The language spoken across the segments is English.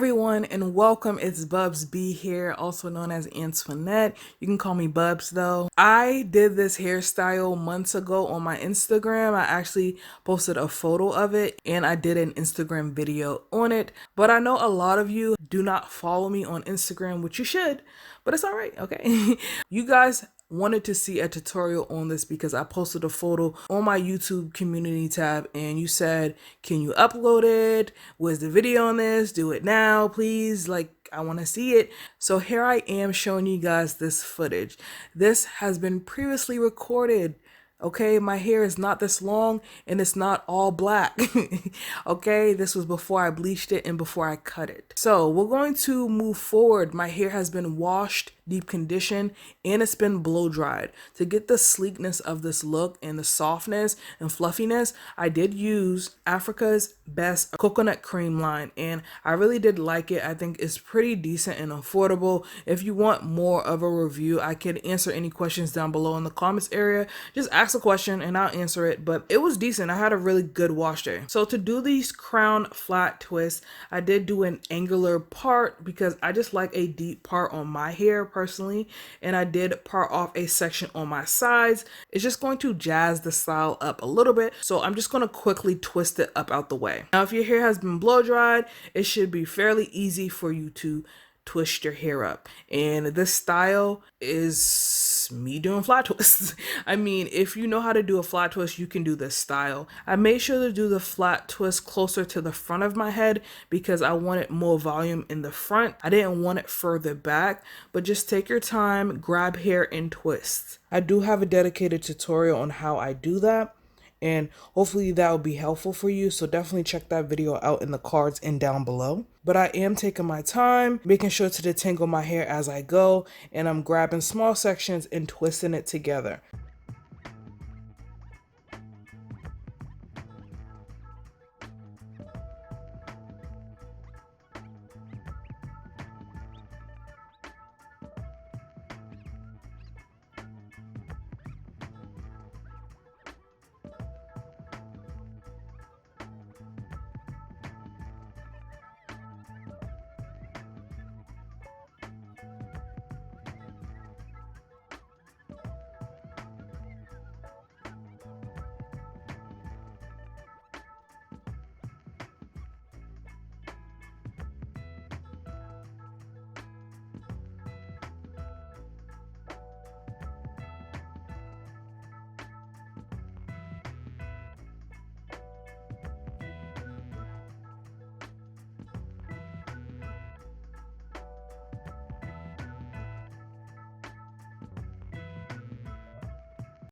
everyone and welcome. It's Bubs B here, also known as Antoinette. You can call me Bubs though. I did this hairstyle months ago on my Instagram. I actually posted a photo of it and I did an Instagram video on it. But I know a lot of you do not follow me on Instagram, which you should, but it's all right, okay? You guys wanted to see a tutorial on this because I posted a photo on my YouTube community tab and you said, can you upload it? Where's the video on this? Do it now, please. Like, I want to see it. So here I am showing you guys this footage. This has been previously recorded. Okay, my hair is not this long and it's not all black. Okay, this was before I bleached it and before I cut it. So we're going to move forward. My hair has been washed, deep conditioned, and it's been blow dried. To get the sleekness of this look and the softness and fluffiness, I did use Africa's Best coconut cream line and I really did like it. I think it's pretty decent and affordable. If you want more of a review, I can answer any questions down below in the comments area. Just ask a question and I'll answer it, but it was decent. I had a really good wash day. So to do these crown flat twists, I did do an angular part because I just like a deep part on my hair personally, and I did part off a section on my sides. It's just going to jazz the style up a little bit, so I'm just going to quickly twist it up out the way. Now if your hair has been blow dried, it should be fairly easy for you to twist your hair up, and this style is me doing flat twists. I mean, if you know how to do a flat twist, you can do this style. I made sure to do the flat twist closer to the front of my head because I wanted more volume in the front. I didn't want it further back, but just take your time, grab hair and twist. I do have a dedicated tutorial on how I do that, and hopefully that will be helpful for you, so definitely check that video out in the cards and down below. But I am taking my time, making sure to detangle my hair as I go, and I'm grabbing small sections and twisting it together.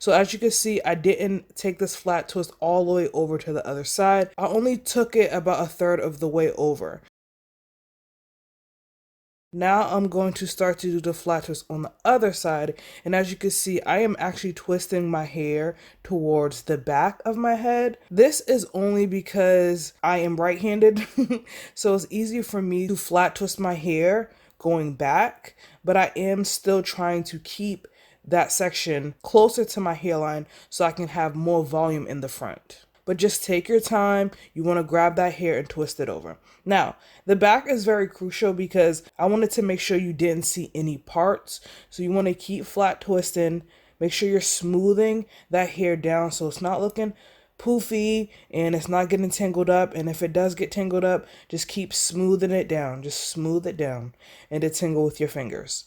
So as you can see, I didn't take this flat twist all the way over to the other side. I only took it about a third of the way over. Now I'm going to start to do the flat twist on the other side. And as you can see, I am actually twisting my hair towards the back of my head. This is only because I am right-handed. So it's easier for me to flat twist my hair going back, but I am still trying to keep that section closer to my hairline so I can have more volume in the front. But just take your time. You want to grab that hair and twist it over. Now, the back is very crucial because I wanted to make sure you didn't see any parts. So you want to keep flat twisting. Make sure you're smoothing that hair down so it's not looking poofy and it's not getting tangled up. And if it does get tangled up, just keep smoothing it down. Just smooth it down and detangle with your fingers.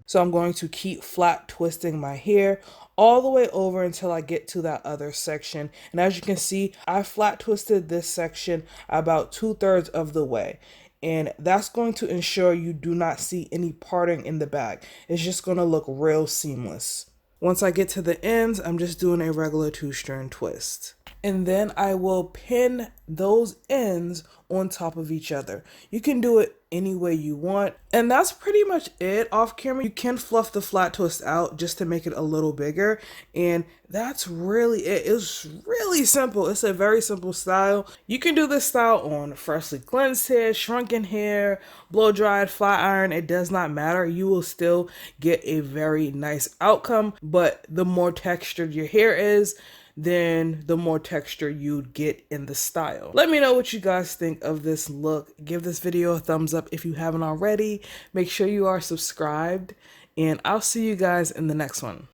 So I'm going to keep flat twisting my hair all the way over until I get to that other section. And as you can see, I flat twisted this section about 2/3 of the way. and that's going to ensure you do not see any parting in the back. It's just going to look real seamless. Once I get to the ends, I'm just doing a regular 2-strand twist. And then I will pin those ends on top of each other. You can do it any way you want. And that's pretty much it off camera. You can fluff the flat twist out just to make it a little bigger. And that's really it. It's really simple. It's a very simple style. You can do this style on freshly cleansed hair, shrunken hair, blow dried, flat iron. It does not matter. You will still get a very nice outcome. But the more textured your hair is, then the more texture you'd get in the style. Let me know what you guys think of this look. Give this video a thumbs up if you haven't already. Make sure you are subscribed, and I'll see you guys in the next one.